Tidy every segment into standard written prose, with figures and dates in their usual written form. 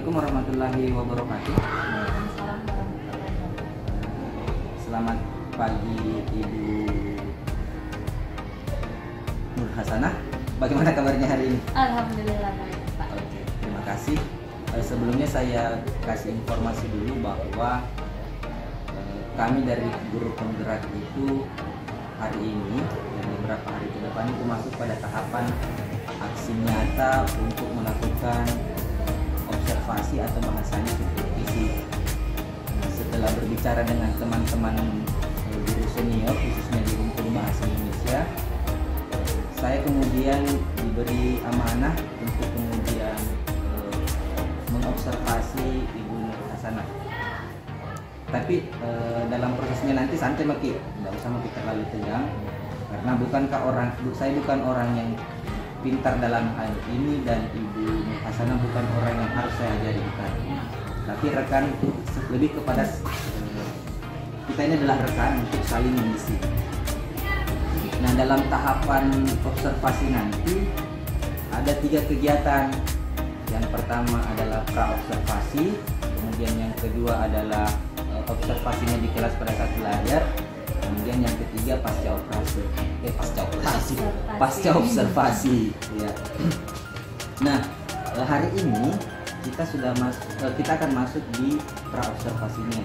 Assalamualaikum warahmatullahi wabarakatuh. Waalaikumsalam warahmatullahi wabarakatuh. Selamat pagi Ibu Nur Hasanah. Bagaimana kabarnya hari ini? Alhamdulillah baik, Pak. Oke, terima kasih. Sebelumnya saya kasih informasi dulu bahwa kami dari Guru Penggerak itu hari ini dan beberapa hari ke depan itu masuk pada tahapan aksi nyata untuk melakukan observasi atau bahasanya supervisi. Setelah berbicara dengan teman-teman guru senior khususnya di Rumpun Bahasa Indonesia, saya kemudian diberi amanah untuk kemudian mengobservasi Ibu Nur Hasanah. Tapi dalam prosesnya nanti santai Maki, tidak usah Maki terlalu tegang, karena saya bukan orang yang pintar dalam hal ini dan Ibu Nur Hasanah bukan orang yang harus saya ajari, bukan. Tapi rekan lebih kepada kita ini adalah rekan untuk saling mengisi. Nah, dalam tahapan observasi nanti ada 3 kegiatan. Yang pertama adalah pra-observasi, kemudian yang kedua adalah observasinya di kelas pada saat belajar, kemudian yang ketiga pasca observasi ya. Nah, hari ini kita akan masuk di pra-observasinya.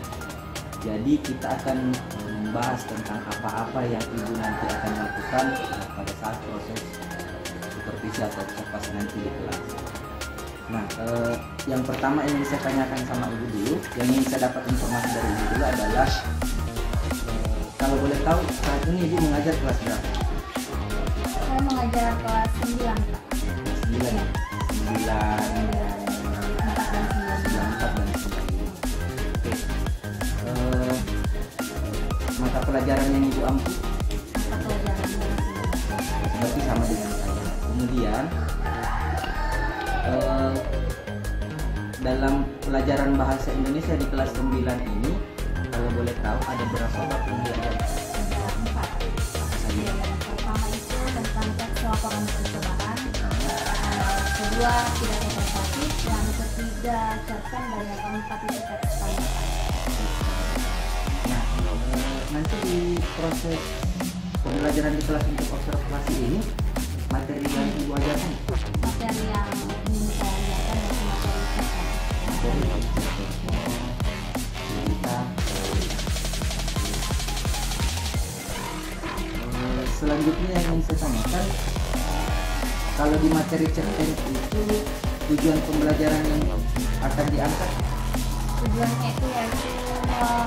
Jadi kita akan membahas tentang apa-apa yang Ibu nanti akan lakukan pada saat proses supervisi atau observasi nanti di kelas. Nah, yang pertama yang saya tanyakan sama Ibu dulu, yang ingin saya dapat informasi dari Ibu dulu adalah kalau boleh tahu saat ini Ibu mengajar kelas berapa? Saya mengajar kelas 9, Pak. 9. 4 dan 9. Oke. Mata pelajaran yang Ibu ampu? Mata pelajaran Berarti sama dengan saya. Kemudian dalam pelajaran bahasa Indonesia di kelas 9 ini, kalau boleh tahu ada berapa bab pembelajaran? ada 4. Yang pertama itu tentang teks laporan percobaan, kedua pidato persuasif, yang ketiga cerpen, dan yang keempat itu teks standar. Nah, nanti di proses pembelajaran di kelas untuk observasi ini, materi yang Ibu ajarkan? Materi yang ingin saya ajarkan yaitu materi cerpen. Selanjutnya yang ingin saya tanyakan, kalau di materi cerpen itu tujuan pembelajaran yang akan diangkat? Tujuannya itu yaitu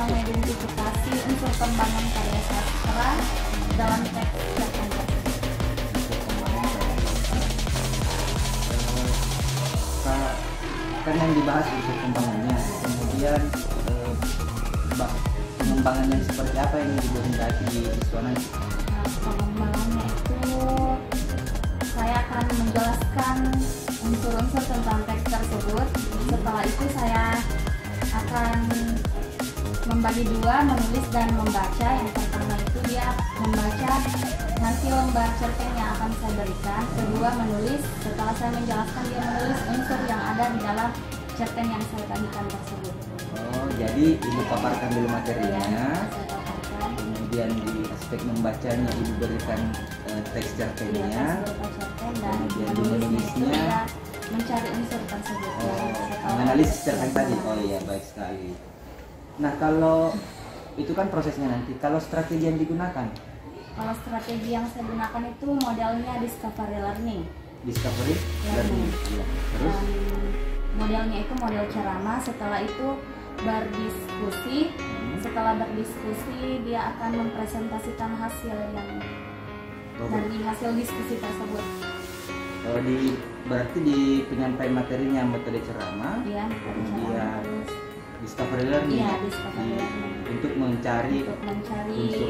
mengidentifikasi unsur kembangan karya sastra dalam teks cerpen tersebut. Kan yang dibahas unsur kembangannya, kemudian pengembangan yang seperti apa yang dikehendaki di siswa nanti? Pengembangannya itu saya akan menjelaskan unsur-unsur tentang teks tersebut. Setelah itu saya akan membagi 2, menulis dan membaca. Yang pertama itu dia membaca nanti lembar cerpen yang akan saya berikan. Kedua menulis, setelah saya menjelaskan dia menulis unsur yang ada di dalam cerpen yang saya bagikan tersebut. Oh, jadi Ibu paparkan dulu materinya, Saya paparkan. kemudian di aspek membacanya Ibu berikan teks cerpennya, Dan kemudian di menulisnya menulisnya mencari unsur tersebut. menganalisis cerpen tadi. Oh iya, baik sekali. Nah, kalau itu kan prosesnya nanti, kalau strategi yang digunakan? Kalau strategi yang saya gunakan itu modelnya discovery learning. Discovery learning. Iya. Terus? Modelnya itu model ceramah. Setelah itu berdiskusi. Setelah berdiskusi dia akan mempresentasikan hasil yang dari hasil diskusi tersebut. Berarti di penyampaian materinya metode ceramah, Iya, kemudian discovery learning. Iya, discovery learning. Untuk mencari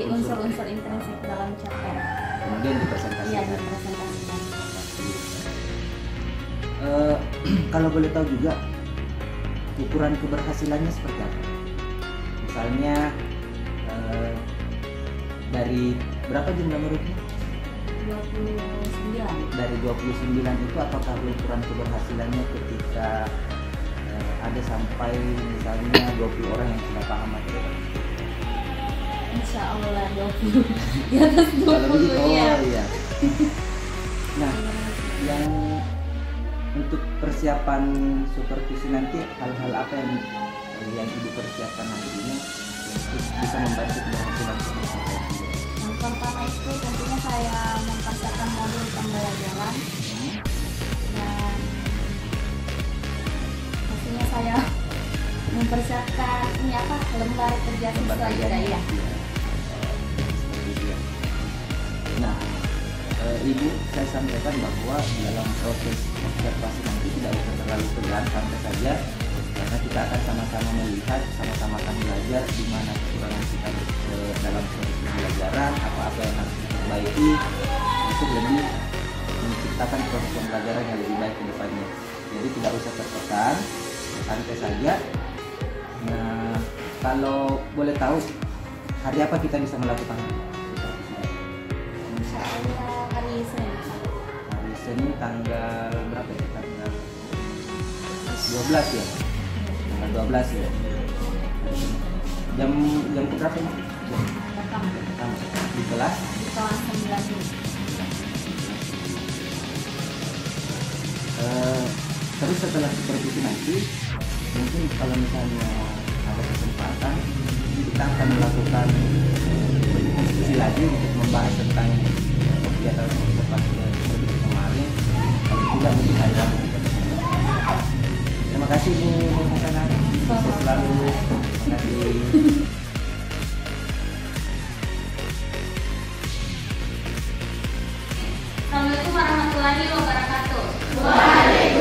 unsur-unsur intrinsik dalam cerpen. kemudian dipresentasikan. Iya, dipresentasikan. Kalau boleh tahu juga ukuran keberhasilannya seperti apa? Misalnya dari berapa jumlah muridnya? 29. Dari 29 itu apakah ukuran keberhasilannya ketika ada sampai misalnya 20 orang yang sudah paham materi? Insya Allah 20 di atas 20 Oh ya. iya. Nah, yang untuk persiapan supervisi nanti hal-hal apa yang ibu persiapkan nantinya untuk bisa membantu keberhasilan supervisi? Yang pertama itu tentunya saya mempersiapkan modul pembelajaran dan pastinya saya mempersiapkan ini apa lembar kerja siswa juga ya. Nah, ibu saya sampaikan bahwa dalam proses observasi nanti tidak usah terlalu tegang, santai saja, karena kita akan sama-sama melihat, sama-sama akan belajar di mana kekurangan kita dalam proses pembelajaran, apa-apa yang harus diperbaiki untuk lebih menciptakan proses pembelajaran yang lebih baik ke depannya. Jadi tidak usah tertekan, santai saja. Nah, kalau boleh tahu hari apa kita bisa melakukan Insya Allah hari Senin. hari Senin tanggal berapa ya? Tanggal 12 ya? Tanggal 12 ya? Jam berapa ini? Jam di kelas? Di kelas 9 ini. Terus setelah supervisi nanti mungkin kalau misalnya ada kesempatan kita akan melakukan diskusi lagi untuk membahas tentang kegiatan observasi supervisi kemarin. Kalau tidak mungkin ada. Terima kasih Bu Hasanah. Saya selalu mengasih. Assalamualaikum warahmatullahi wabarakatuh. Baik,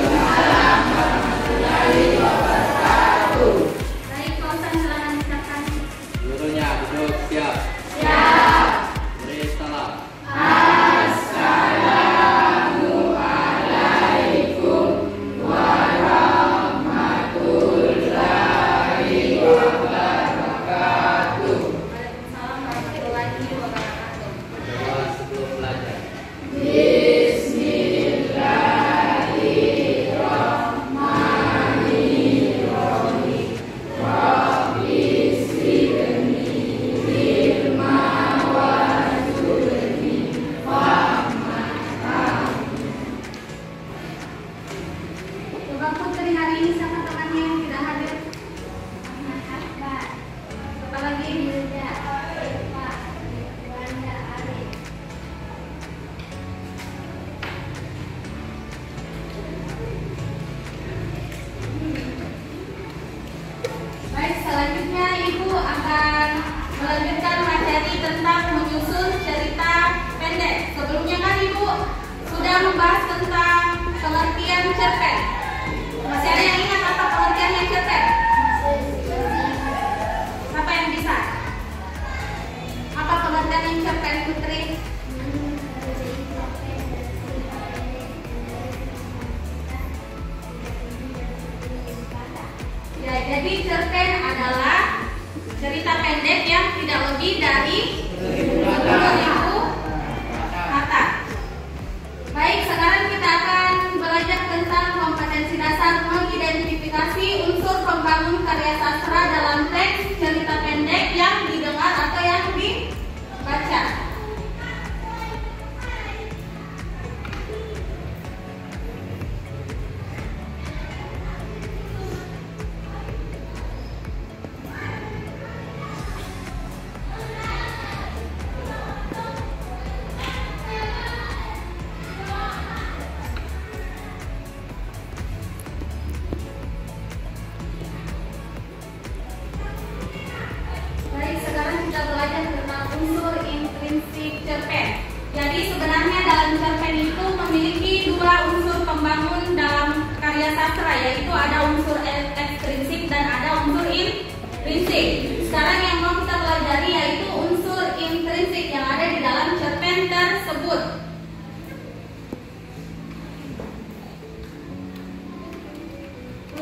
Pak Ustaz, silakan silakan. Gurunya duduk siap. Beri salam. Waalaikumsalam warahmatullahi wabarakatuh. Berdoa sebelum belajar. Bapak Putri hari ini siapa temannya yang tidak hadir? Apalagi baik, selanjutnya Ibu akan melanjutkan materi tentang menyusun cerita pendek. Sebelumnya kan Ibu sudah membahas tentang pengertian cerpen. Masih ada yang ingat apa pengertiannya cerpen? Siapa yang bisa? Apa pengertian cerpen, Putri? Ya, jadi cerpen adalah cerita pendek yang tidak lebih dari 10.000 kata. Baik, sekarang kita akan belajar tentang kompetensi dasar mengidentifikasi unsur pembangun karya sastra dalam teks cerita pendek yang didengar atau yang dibaca. Baik, sekarang kita belajar tentang unsur intrinsik cerpen. Jadi sebenarnya dalam cerpen itu memiliki dua unsur pembangun dalam karya sastra, yaitu ada unsur ekstrinsik dan ada unsur intrinsik. Sekarang yang mau kita pelajari yaitu unsur intrinsik yang ada di dalam cerpen tersebut.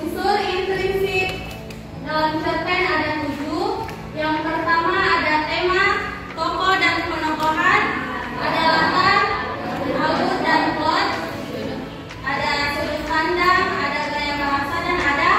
Unsur intrinsik dalam cerpen ada 7. Yang pertama ada tema, tokoh dan penokohan, ada latar, alur dan plot, ada sudut pandang, ada gaya bahasa dan ada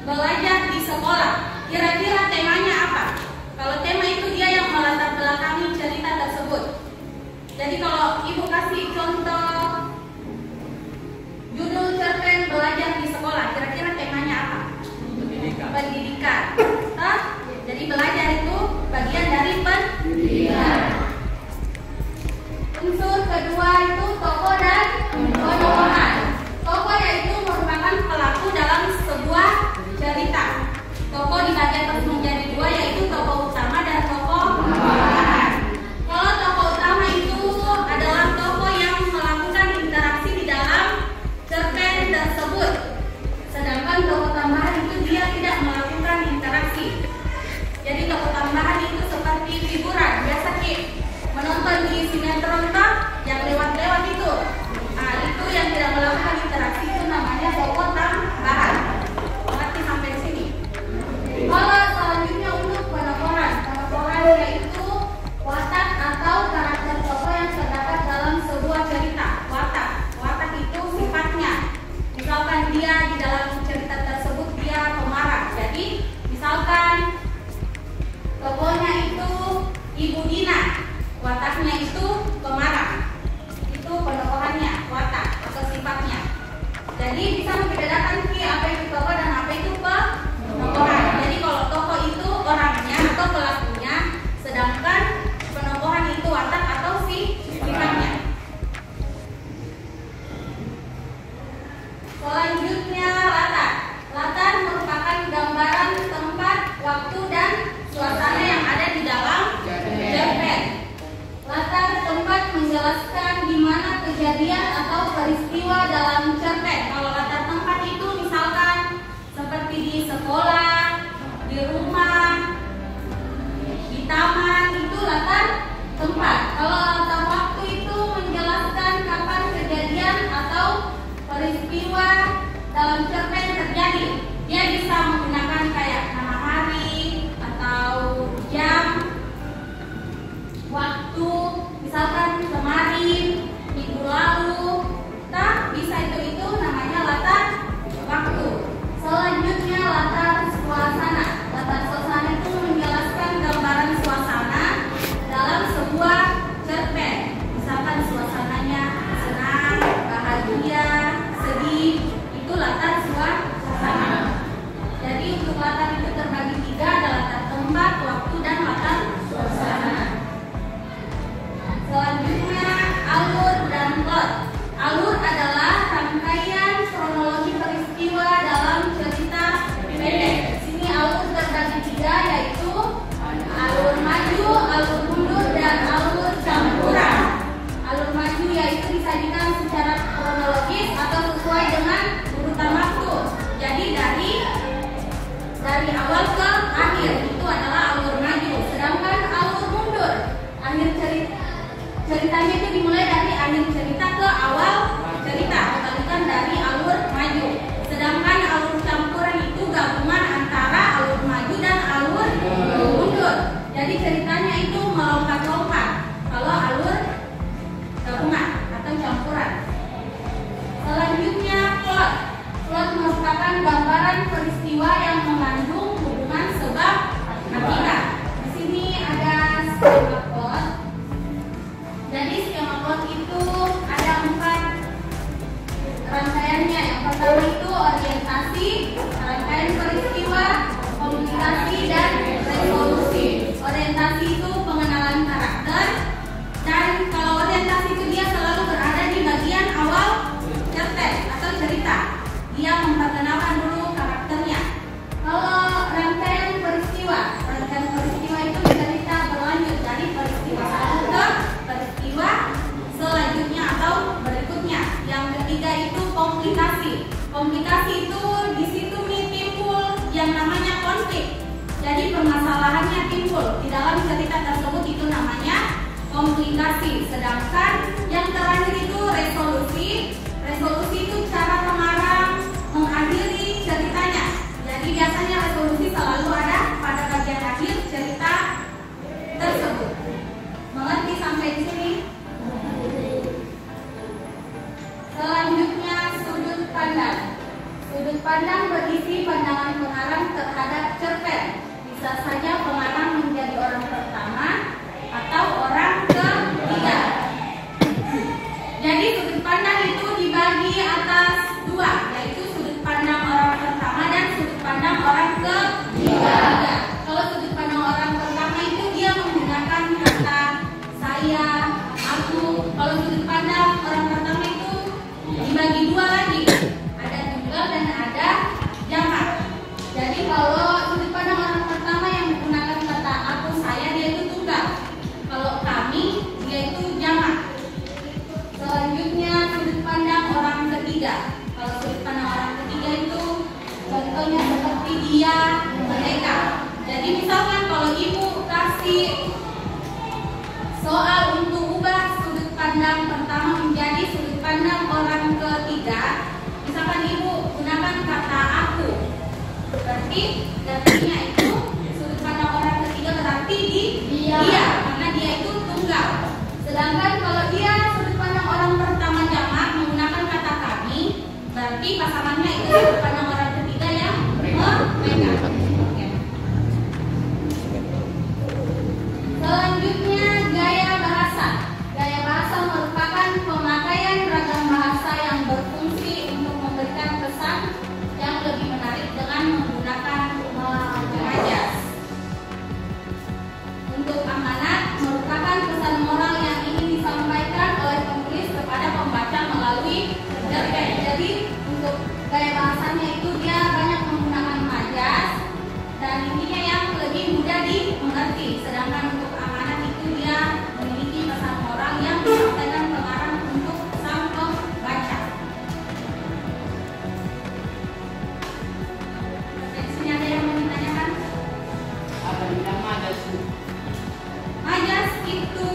belajar di sekolah. Kira-kira temanya apa? Kalau tema itu dia yang melatar belakangi cerita tersebut. Jadi kalau ibu kasih contoh judul cerpen belajar di sekolah, kira-kira temanya apa? Pendidikan. Pendidikan. Hah? Jadi belajar itu bagian dari pendidikan. Unsur kedua itu tokoh dan penolongan. Tokoh yaitu merupakan pelaku dalam sebuah cerita. Tokoh dibagi atas menjadi dua, yaitu tokoh utama dan tokoh tambahan. Kalau tokoh utama itu adalah tokoh yang melakukan interaksi di dalam cerpen tersebut. Sedangkan tokoh tambahan itu dia tidak melakukan interaksi. Jadi tokoh tambahan itu seperti figuran. Biasa menonton di sinetron yang lewat-lewat itu. Nah, itu yang tidak melakukan interaksi itu namanya tokoh tambahan. Mengerti sampai di sini? Kalau selanjutnya untuk penokohan. Penokohan yaitu watak atau karakter tokoh yang terdapat dalam sebuah cerita. Watak. Watak itu sifatnya. Misalkan dia di dalam cerita tersebut dia pemarah. Jadi misalkan tokohnya itu Ibu Dina, wataknya itu pemarah. Itu penokohannya, watak atau sifatnya. Jadi bisa membedakan apa itu tokoh dan apa itu penokohan. Jadi kalau tokoh itu orangnya atau pelakunya, sedangkan penokohan itu watak atau sifatnya. Selanjutnya latar. Latar merupakan gambaran tempat, waktu, dan suasana yang ada di dalam cerpen. Latar tempat menjelaskan di mana kejadian atau peristiwa dalam cerpen. Kalau latar tempat itu misalkan seperti di sekolah, di rumah, di taman, itu latar tempat. Kalau latar waktu itu menjelaskan kapan kejadian atau peristiwa dalam cerpen terjadi. Dia bisa menggunakan kayak nama hari atau jam, waktu, misalkan kemarin, minggu lalu. Nah, bisa itu namanya latar waktu. Selanjutnya latar suasana. Latar suasana itu menjelaskan gambaran suasana dalam sebuah cerpen. Misalkan suasananya senang, bahagia, sedih, itu latar suasana. Jadi untuk latar itu terbagi tiga, ada latar tempat, waktu, dan latar suasana. Selanjutnya alur dan plot. Alur adalah rangkaian kronologi peristiwa dalam cerita pendek. Di sini alur terbagi tiga, yaitu alur maju, alur mundur, dan alur campuran. Alur maju yaitu disajikan secara kronologis atau sesuai dengan urutan waktu. Jadi dari awal ke akhir itu adalah alur maju. Sedangkan alur mundur, akhir ceritanya itu dimulai dari akhir cerita ke awal cerita, kebalikan dari alur maju. Sedangkan alur campuran itu gabungan antara alur maju dan alur mundur. Jadi ceritanya itu melompat-lompat. Kalau alur gabungan atau campuran. Selanjutnya plot. Plot merupakan gambaran peristiwa yang mengandung hubungan sebab akibat. Di sini ada skema plot. Jadi skema plot itu ada 4 rangkaiannya. Yang pertama itu orientasi, rangkaian peristiwa, komunikasi, dan resolusi. Orientasi itu pengenalan karakter, dan kalau orientasi itu dia selalu berada di bagian awal cerpen atau cerita. Dia memperkenalkan dulu karakternya. Kalau rangkaian peristiwa itu cerita berlanjut dari peristiwa satu ke peristiwa selanjutnya atau berikutnya. Yang ketiga itu komplikasi. Komplikasi itu di situ timbul yang namanya konflik. Jadi permasalahannya timbul di dalam cerita tersebut, itu namanya komplikasi. Sedangkan yang terakhir itu resolusi. Resolusi itu cara pengarang mengakhiri ceritanya. Jadi biasanya resolusi selalu ada pada bagian akhir cerita tersebut. Mengerti sampai di sini? Selanjutnya sudut pandang. Sudut pandang berisi pandangan pengarang aku. Kalau sudut pandang orang pertama itu dibagi dua lagi, ada tunggal dan ada jamak. Jadi kalau sudut pandang orang pertama yang menggunakan kata aku saya, dia itu tunggal. Kalau kami, dia itu jamak. Selanjutnya sudut pandang orang ketiga. Kalau sudut pandang orang ketiga itu contohnya seperti dia, mereka. Jadi misalkan kalau ibu kasih soal untuk ubah sudut pandang pertama menjadi sudut pandang orang ketiga, misalkan ibu gunakan kata aku, berarti gantinya itu sudut pandang orang ketiga berarti dia, karena dia itu tunggal. Sedangkan kalau dia sudut pandang orang pertama jamak menggunakan kata kami, berarti pasangannya itu sudut pandang orang ketiga yang mereka. Selanjutnya gaya bahasa. Gaya bahasa merupakan pemakaian ragam bahasa yang berfungsi untuk memberikan pesan yang lebih menarik dengan menggunakan majas. Untuk amanat merupakan pesan moral yang ingin disampaikan oleh penulis kepada pembaca melalui cerpen. Jadi untuk gaya bahasanya itu dia banyak menggunakan majas dan intinya yang lebih mudah dimengerti. Sedangkan untuk amanat itu dia memiliki pesan moral yang disampaikan pengarang untuk sang pembaca. Di sini ada yang mau ditanyakan? Apa bilang majas? Majas itu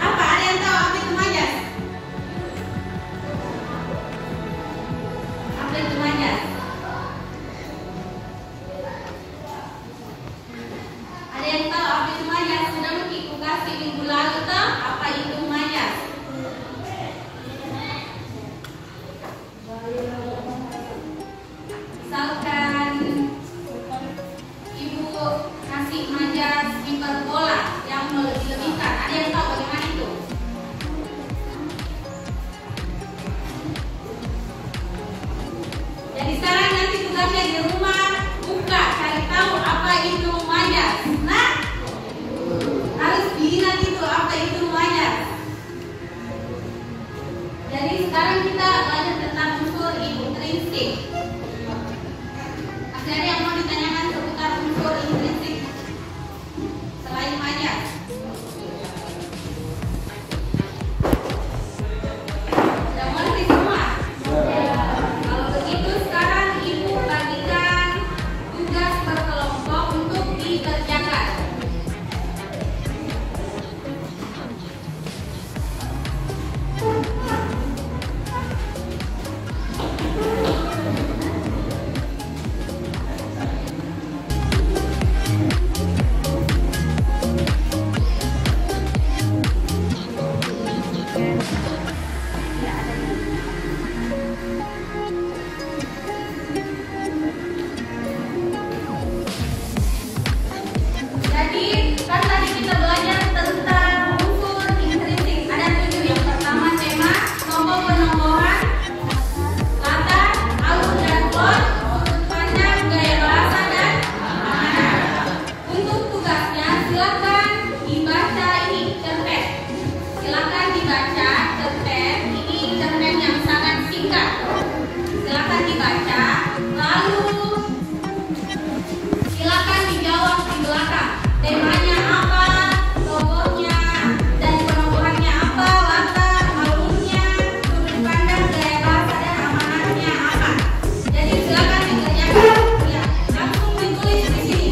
apa? Ada yang tahu apa itu majas? Apa itu majas? Ada yang tahu apa itu majas? Sudah Ibu kasih minggu lalu tahu apa itu majas? Misalkan Ibu kasih majas hiperbola yang melebih-lebihkan. Ada yang tahu bagaimana itu? Jadi sekarang nanti tugasnya di rumah buka, cari tahu apa itu majas. Nah, harus diingat itu apa itu majas. Jadi sekarang kita belajar tentang unsur intrinsik. Masih ada yang mau ditanyakan seputar unsur intrinsik selain majas? Sudah mengerti semua? Kalau begitu sekarang Ibu bagikan tugas berkelompok untuk dikerjakan. Jadi kan tadi kita belajar tentang unsur intrinsik. Ada 7. Yang pertama tema, tokoh penonggolan, latar, alur dan plot, sudut pandang, gaya bahasa dan amanat. Untuk tugasnya silakan dibaca ini cerpen. Silakan dibaca cerpen. Ini cerpen yang sangat singkat. Silakan dibaca. Lalu silakan dijawab di belakang. Temanya apa, tokohnya, dan penonggolannya apa, latar, alurnya, sudut pandang, gaya bahasa, dan amanatnya apa. Jadi silakan dikerjakan. Ya, langsung ditulis di sini.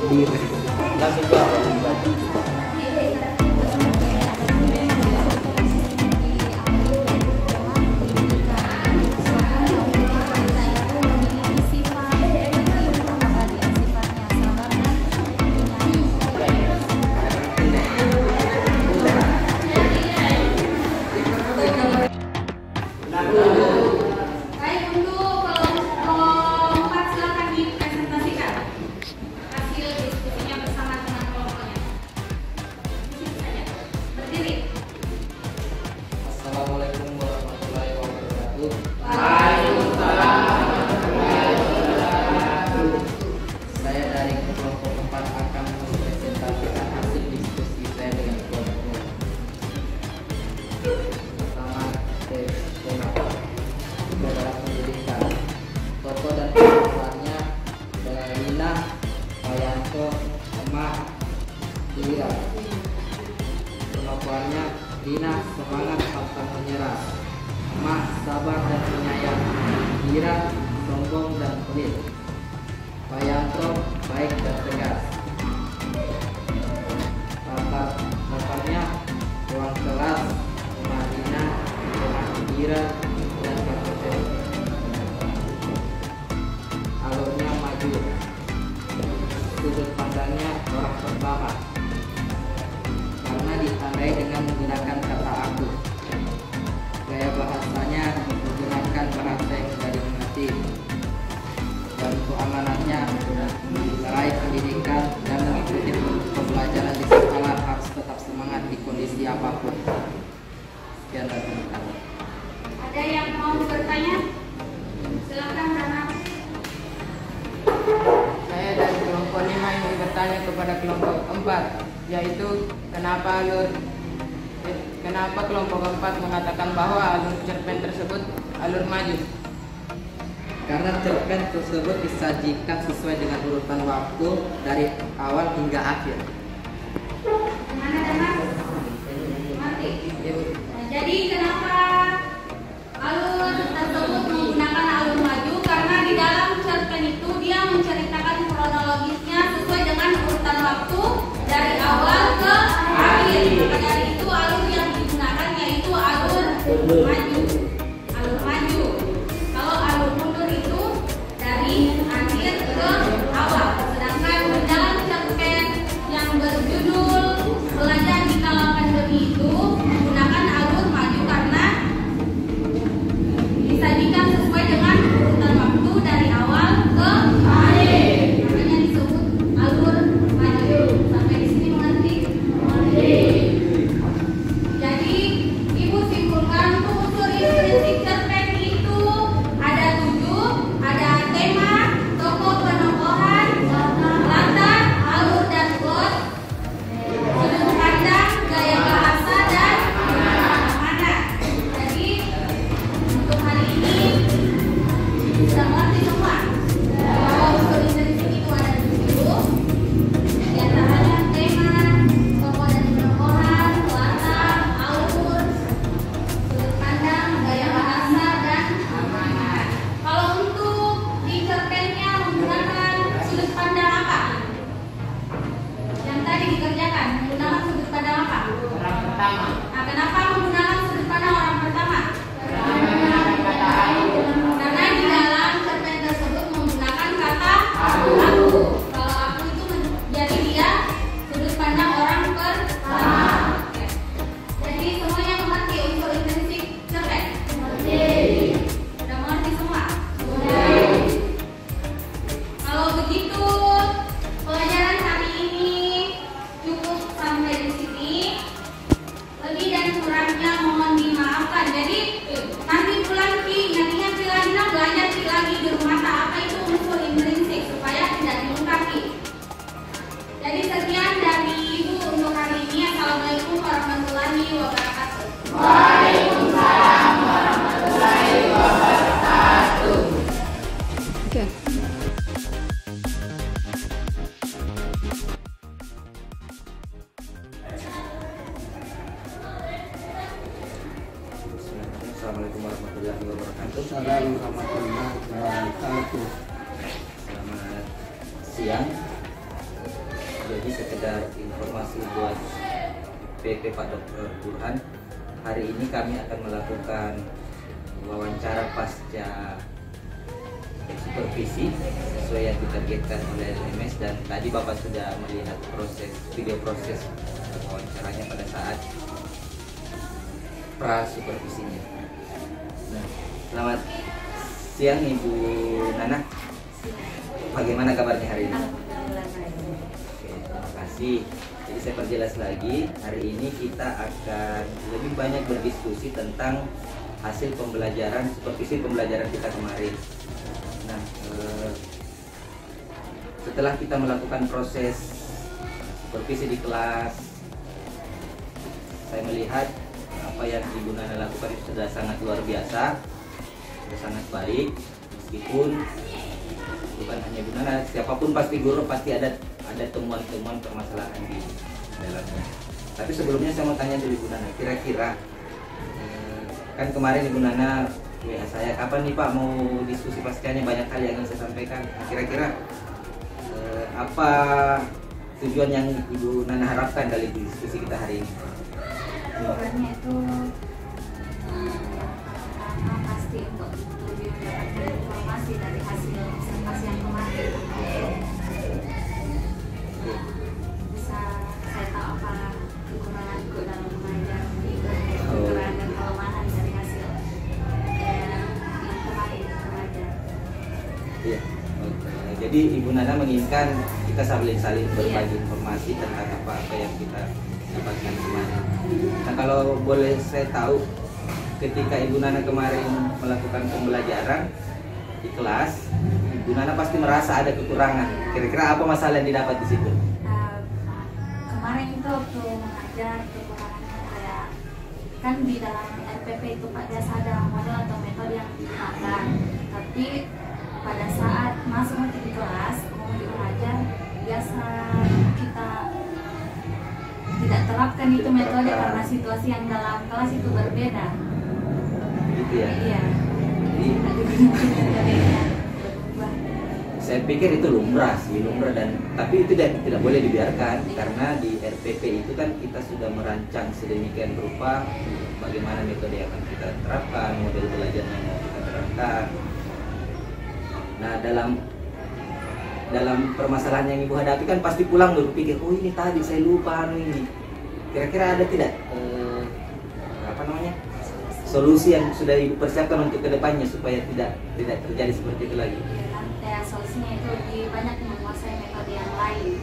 diri. Langsung jawab. Baik, untuk kelompok 4 silakan dipresentasikan hasil diskusinya bersama dengan kelompoknya. Di sini saja. Berdiri. Assalamualaikum warahmatullahi wabarakatuh. Saya dari kelompok 4 akan mempresentasikan hasil diskusi saya dengan kelompok. Pertama, tema adalah pendidikan. Tokoh dan pengetahuannya adalah Lina, Payanto, Emah, Ira. Pengakuannya Lina semangat pantang menyerah, Emah sabar dan penyayang, Ira sombong dan pelit, Payanto baik dan tegas. Latarnya ruang kelas, Emah Lina, Emah Ira dan Kapten. Alurnya maju. Sudut pandangnya orang pertama karena ditandai dengan menggunakan kata aku. Gaya bahasanya menggunakan bahasa yang mudah dimengerti. Dan keamanannya meraih pendidikan dan mengikuti pembelajaran di sekolah harus tetap semangat di kondisi apapun. Sekian dan terima kasih. Ada yang mau bertanya? Silakan Rana. Saya dari kelompok 5 ingin bertanya kepada kelompok 4, yaitu kenapa kelompok 4 mengatakan bahwa alur cerpen tersebut alur maju? Karena cerpen tersebut disajikan sesuai dengan urutan waktu dari awal hingga akhir. Mana Dana? Mati. Jadi kenapa alur tersebut menggunakan alur maju? Karena di dalam cerpen itu dia menceritakan kronologisnya sesuai dengan urutan waktu dari awal ke akhir. Maka dari itu alur yang digunakan yaitu alur maju. Alur maju. Kalau alur mundur itu dari akhir ke awal. Sedangkan di dalam cerpen yang berjudul Belajar di Kala Pandemi itu menggunakan alur maju karena disajikan sesuai dengan urutan waktu dari awal ke akhir. Makanya disebut alur maju. Sampai di sini mengerti? Jadi ibu simpulkan untuk unsur intrinsik cerpen itu ada 7, ada tema, tokoh penokohan, latar, alur dan plot, sudut pandang, gaya bahasa dan mana. Jadi untuk hari ini bisa mengerti semua bahwa unsur intrinsik itu ada 7, di antaranya tema, tokoh dan penokohan, latar, alur, sudut pandang, gaya bahasa dan mana. Kalau untuk di cerpennya menggunakan sudut pandang apa? Yang tadi dikerjakan menggunakan sudut pandang apa? Orang pertama, Nah, kenapa menggunakan sudut pandang orang pertama? kata aku. Karena di dalam cerpen tersebut menggunakan kata aku. Kalau aku itu jadi dia sudut pandang orang pertama. Oke. Jadi semuanya mengerti unsur intrinsik cerpen? Sudah mengerti semua? Kalau begitu pelajaran hari ini cukup sampai di sini. Lebih dan kurangnya mohon dimaafkan. Jadi nanti pulang nantinya Lina belajar lagi di rumah apa itu unsur intrinsik supaya tidak dilengkapi. Jadi sekian dari Ibu untuk hari ini. Assalamualaikum warahmatullahi wabarakatuh. Waalaikumsalam warahmatullahi wabarakatuh. Assalamualaikum warahmatullahi wabarakatuh. Assalamualaikum warahmatullahi wabarakatuh. Selamat siang. sekedar informasi buat PP Pak Dr. Burhan. Hari ini kami akan melakukan wawancara pasca supervisi sesuai yang ditargetkan oleh LMS, dan tadi Bapak sudah melihat video proses wawancaranya pada saat pra supervisinya. Nah, selamat siang Ibu Nana. Bagaimana kabarnya hari ini? Oke, terima kasih. Jadi saya perjelas lagi, hari ini kita akan lebih banyak berdiskusi tentang hasil pembelajaran, supervisi pembelajaran kita kemarin. Nah, setelah kita melakukan proses supervisi di kelas, saya melihat apa yang Ibu Nana lakukan itu sudah sangat luar biasa, sudah sangat baik. Meskipun bukan hanya Ibu Nana, siapapun pasti guru pasti ada temuan-temuan permasalahan di dalamnya. Tapi sebelumnya saya mau tanya dulu Ibu Nana, kira-kira kan kemarin Ibu Nana WA saya, kapan nih Pak mau diskusi paskanya, banyak hal yang ingin saya sampaikan. Kira-kira apa tujuan yang Ibu Nana harapkan dari diskusi kita hari ini? Tujuannya itu pertama pasti untuk lebih mendapatkan informasi dari hasil observasi yang kemarin. Bisa saya tahu apa kekuranganku dalam mengajar, kekurangan dan kelemahan dari hasil yang kemarin belajar. Iya. Jadi Ibu Nana menginginkan kita saling berbagi informasi tentang apa yang kita dapatkan kemarin. Nah, kalau boleh saya tahu, ketika Ibu Nana kemarin melakukan pembelajaran di kelas, Ibu Nana pasti merasa ada kekurangan. Kira-kira apa masalah yang didapat di situ? Kemarin itu waktu mengajar, kekurangannya kayak kan di dalam RPP itu Pak, biasa ada model atau metode yang digunakan, tapi pada saat masuk nanti di kelas mau diajar, biasa kita tidak terapkan itu metode karena situasi yang dalam kelas itu berbeda. Gitu ya? Iya. Saya pikir itu lumrah dan tapi itu tidak boleh dibiarkan, karena di RPP itu kan kita sudah merancang sedemikian rupa bagaimana metode yang akan kita terapkan, model belajar yang mau kita terapkan. Nah, dalam permasalahan yang Ibu hadapi kan pasti pulang berpikir, oh ini tadi saya lupa ini. Kira-kira ada tidak solusi yang sudah Ibu persiapkan untuk kedepannya supaya tidak terjadi seperti itu lagi? Ya, solusinya itu lebih banyak menguasai metode yang lain.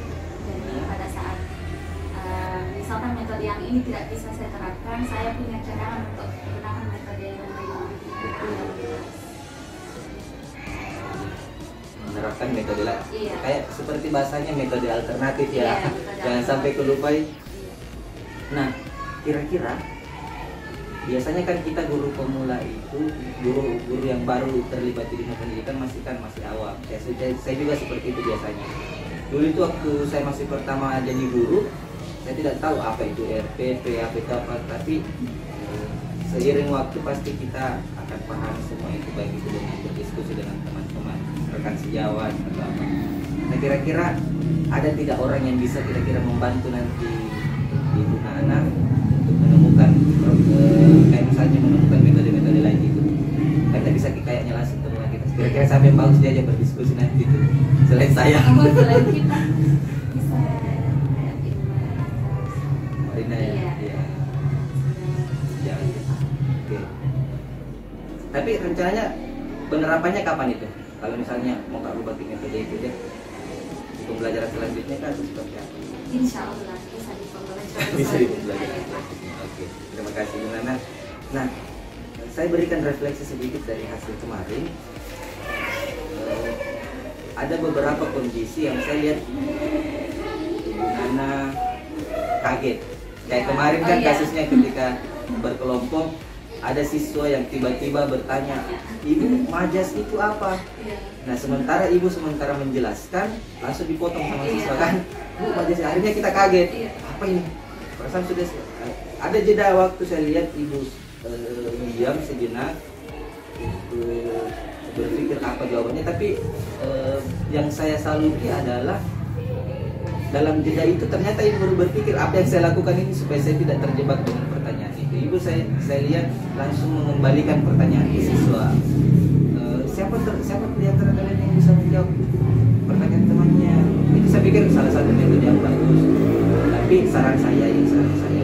Jadi pada saat misalkan metode yang ini tidak bisa saya terapkan, saya punya cadangan untuk menggunakan metode yang lain. Menerapkan metode lain. Iya. Kayak seperti bahasanya metode alternatif ya. Iya, Jangan sampai kelupai. Nah, kira-kira biasanya kan kita guru pemula itu, guru yang baru terlibat di dunia pendidikan masih awam. Saya juga seperti itu biasanya. Dulu itu waktu saya masih pertama jadi guru, saya tidak tahu apa itu RPP, apa, tapi seiring waktu pasti kita akan paham semua itu, baik itu dengan berdiskusi dengan teman-teman, rekan sejawat atau apa. Nah, kira-kira ada tidak orang yang bisa kira-kira membantu nanti Ibu Nana untuk menemukan kayak misalnya menemukan metode-metode lain gitu. Kan tidak bisa kayaknya langsung temukan kita. Kira-kira sampai yang bagus dia aja berdiskusi nanti itu. Selain saya. Selain kita bisa kayak Marina ya. Iya. Ya. Oke. Tapi rencananya penerapannya kapan itu? Kalau misalnya mau Kak rubah metode itu deh, di pembelajaran selanjutnya kan seperti apa? Insya Allah bisa di pembelajaran. Bisa di pembelajaran selanjutnya. Oke, terima kasih Bu Nana. Nah, saya berikan refleksi sedikit dari hasil kemarin. Ada beberapa kondisi yang saya lihat Bu Nana kaget. Kayak kemarin kan kasusnya ketika berkelompok, ada siswa yang tiba-tiba bertanya, Ibu, majas itu apa? Nah, sementara Ibu menjelaskan, langsung dipotong sama siswa kan, Bu, majas, akhirnya kita kaget. Apa ini? Perasaan sudah ada jeda waktu, saya lihat Ibu diam sejenak untuk berpikir apa jawabannya. Tapi yang saya saluti adalah dalam jeda itu ternyata ibu baru berpikir apa yang saya lakukan ini supaya saya tidak terjebak dengan pertanyaan itu. Ibu saya lihat langsung mengembalikan pertanyaan ke siswa. Siapa di antara kalian yang bisa menjawab pertanyaan temannya? Itu saya pikir salah satu metode yang bagus. Tapi saran saya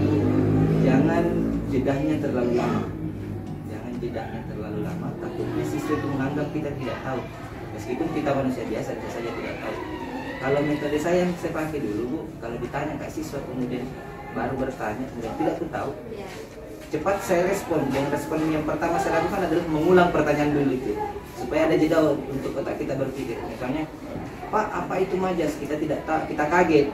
Bu, jangan jedahnya terlalu lama. Jangan jedahnya terlalu lama. Takutnya siswa itu menganggap kita tidak tahu. Meskipun kita manusia biasa, bisa saja tidak tahu. Kalau metode saya yang saya pakai dulu Bu, kalau ditanya ke siswa kemudian baru bertanya, kemudian tidak pun tahu, cepat saya respon. Dan respon yang pertama saya lakukan adalah mengulang pertanyaan dulu itu, supaya ada jeda untuk otak kita berpikir. Misalnya, Pak, apa itu majas? Kita tidak tahu, kita kaget.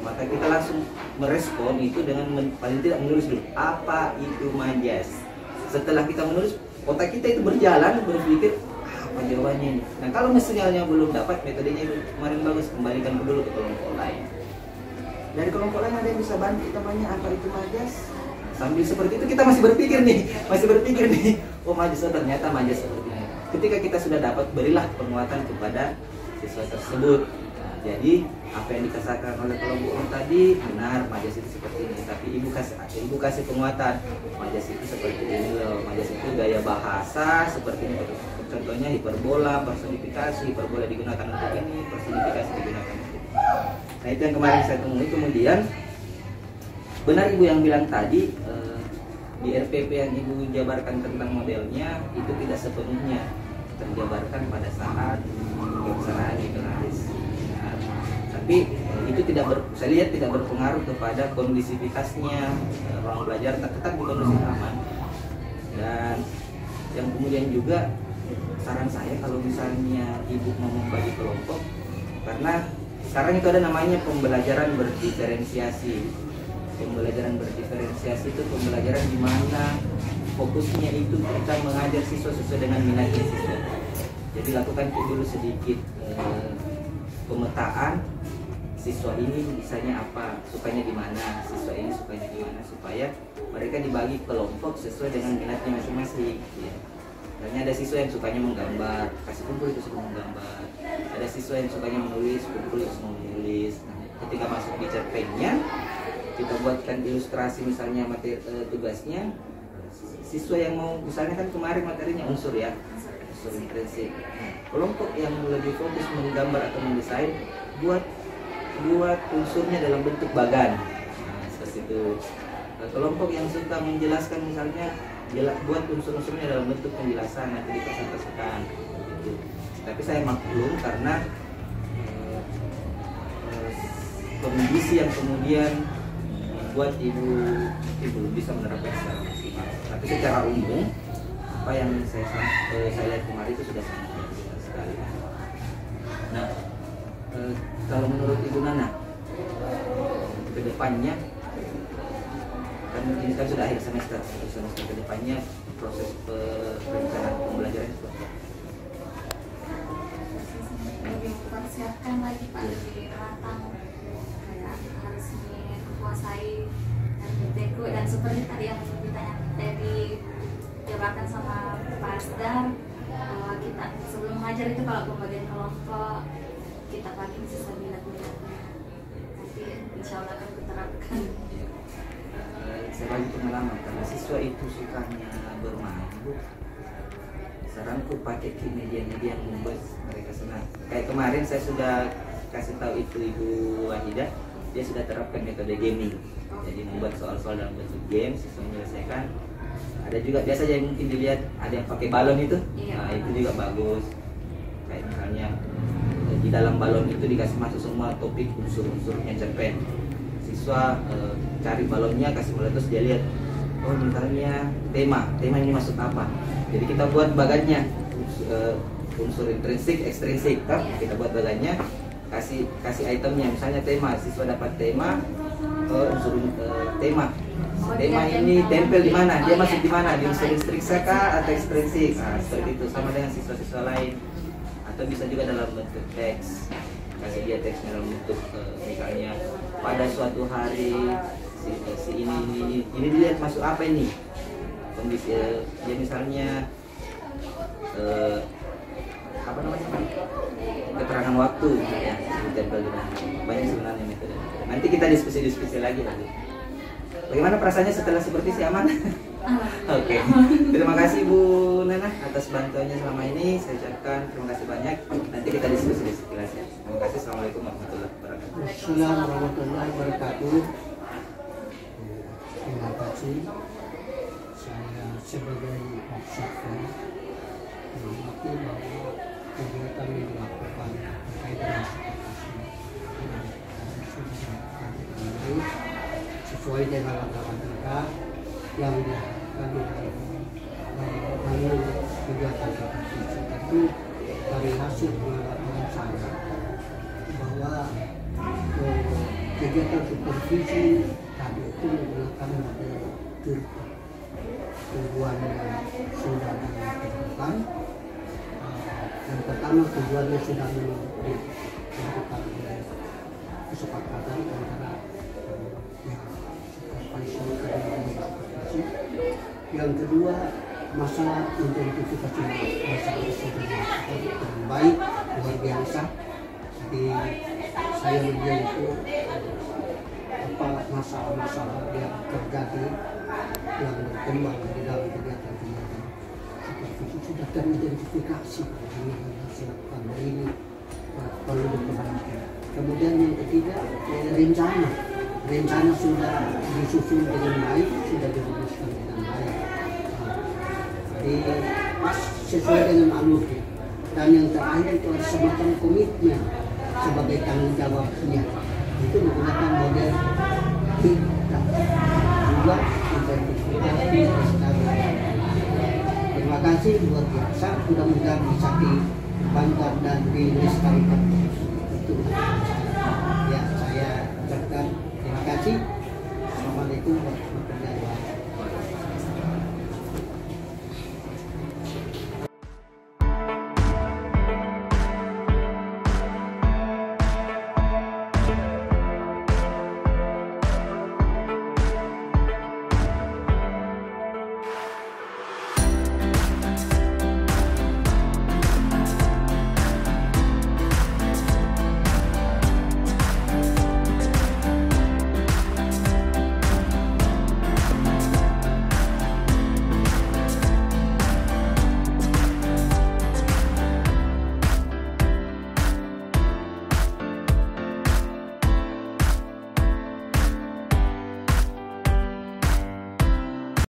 Maka kita langsung merespon itu dengan paling tidak menulis dulu, apa itu majas? Setelah kita menulis, otak kita itu berjalan berpikir apa jawabannya ini. Nah, kalau sinyalnya belum dapat, metodenya itu kemarin bagus, kembalikan dulu ke kelompok lain. Dari kelompok lain ada yang bisa bantu temannya apa itu majas? Sambil seperti itu kita masih berpikir nih, oh majas, ternyata majas seperti ini. Ketika kita sudah dapat, berilah penguatan kepada siswa tersebut. Nah, jadi apa yang dikatakan oleh kelompok tadi benar, majas itu seperti ini. Tapi ibu kasih penguatan, majas itu seperti ini loh, majas itu gaya bahasa seperti ini. Contohnya hiperbola, personifikasi, hiperbola digunakan untuk ini, personifikasi digunakan untuk ini. Nah, itu yang kemarin saya temui. Kemudian benar ibu yang bilang tadi, di RPP yang ibu jabarkan tentang modelnya itu tidak sepenuhnya terjabarkan pada saat pelaksanaan jurnalis. Nah, tapi itu saya lihat tidak berpengaruh kepada kondisivitasnya ruang belajar, tetap di kondisi aman. Dan yang kemudian juga saran saya kalau misalnya ibu mau membagi kelompok, karena sekarang itu ada namanya pembelajaran berdiferensiasi. Pembelajaran berdiferensiasi itu pembelajaran di mana fokusnya itu kita mengajar siswa sesuai dengan minatnya siswa. Jadi lakukan dulu sedikit pemetaan siswa ini bisanya apa, sukanya di mana, siswa ini sukanya di mana, supaya mereka dibagi kelompok sesuai dengan minatnya masing-masing. Ya. Misalnya ada siswa yang sukanya menggambar, kasih kumpul itu semua menggambar. Ada siswa yang sukanya menulis, kumpul itu semua menulis. Nah, ketika masuk di cerpennya, kita buatkan ilustrasi misalnya materi tugasnya. Siswa yang mau, misalnya kan kemarin materinya unsur ya, unsur intrinsik. Kelompok yang lebih fokus menggambar atau mendesain, buat unsurnya dalam bentuk bagan. Nah, seperti itu. Kelompok yang suka menjelaskan misalnya buat unsur-unsurnya dalam bentuk penjelasan, nanti dipresentasikan gitu. Tapi saya maklum karena kondisi yang kemudian membuat ibu belum bisa menerapkan secara maksimal. Tapi secara umum apa yang saya lihat kemarin itu sudah sangat benar sekali. Nah, kalau menurut Ibu Nana, ke depannya kan ini kan sudah akhir semester ke depannya proses perencanaan pembelajaran seperti apa? Lebih mempersiapkan lagi Pak, lebih matang, kayak harus menguasai RPTK dan seperti tadi yang ditanya dari jabarkan sama Pak Asdar, bahwa kita sebelum mengajar itu kalau pembagian kelompok kita bagi sesuai minat-minatnya, nanti insya Allah akan diterapkan. Saya bagi pengalaman, karena siswa itu sukanya bermain, Bu. Saranku pakai media-media yang membuat mereka senang. Kayak kemarin saya sudah kasih tahu itu Ibu Wahidah, dia sudah terapkan metode gaming. Jadi membuat soal-soal dalam bentuk game, siswa menyelesaikan. Ada juga biasa yang mungkin dilihat ada yang pakai balon itu, nah itu juga bagus. Kayak misalnya di dalam balon itu dikasih masuk semua topik unsur-unsurnya cerpen. Siswa cari balonnya, kasih meletus, dia lihat, oh misalnya tema ini maksud apa. Jadi kita buat bagannya, unsur intrinsik, ekstrinsik, kan? Kita buat bagannya, kasih itemnya, misalnya tema, siswa dapat tema, unsur tema ini tempel di mana, dia masuk di mana, di unsur intrinsik atau ekstrinsik. Nah, seperti itu, sama dengan siswa-siswa lain. Atau bisa juga dalam bentuk teks, kasih dia teks dalam bentuk misalnya pada suatu hari si ini dilihat masuk apa ini kondisi dia misalnya apa namanya keterangan waktu ya, bagaimana? Banyak sebenarnya metode. Nanti kita diskusi lagi nanti. Bagaimana perasaannya setelah supervisi, aman? Oke. Terima kasih Bu Nana atas bantuannya selama ini. Saya ucapkan terima kasih banyak. Nanti kita diskusi lagi. Terima kasih. Assalamualaikum warahmatullahi wabarakatuh. Assalamualaikum warahmatullahi wabarakatuh. Terima kasih. Saya sebagai observer mengamati bahwa kegiatan yang dilakukan terkait dengan supervisi sesuai dengan langkah-langkah yang dilakukan dalam kegiatan supervisi. Tentu dari hasil pengalaman saya bahwa kegiatan supervisi tadi itu menggunakan model TURPA. Tujuannya sudah ditentukan. Yang pertama tujuannya sudah dilakukan oleh kesepakatan antara supervisi. Yang kedua masalah identifikasi masalah sudah dilakukan dengan baik, luar biasa. Jadi saya melihat itu apa masalah-masalah yang terjadi yang berkembang di dalam kegiatan-kegiatan supervisi sudah teridentifikasi dengan hasil lakukan ini perlu diperbaiki. Kemudian yang ketiga rencana sudah disusun dengan baik, sudah dirumuskan dengan baik. Jadi pas sesuai dengan alurnya. Dan yang terakhir itu ada semacam komitmen sebagai tanggung jawabnya. Itu menggunakan model kita juga identifikasi SKB. Terima kasih luar biasa, mudah-mudahan bisa dibanggakan dan dilestarikan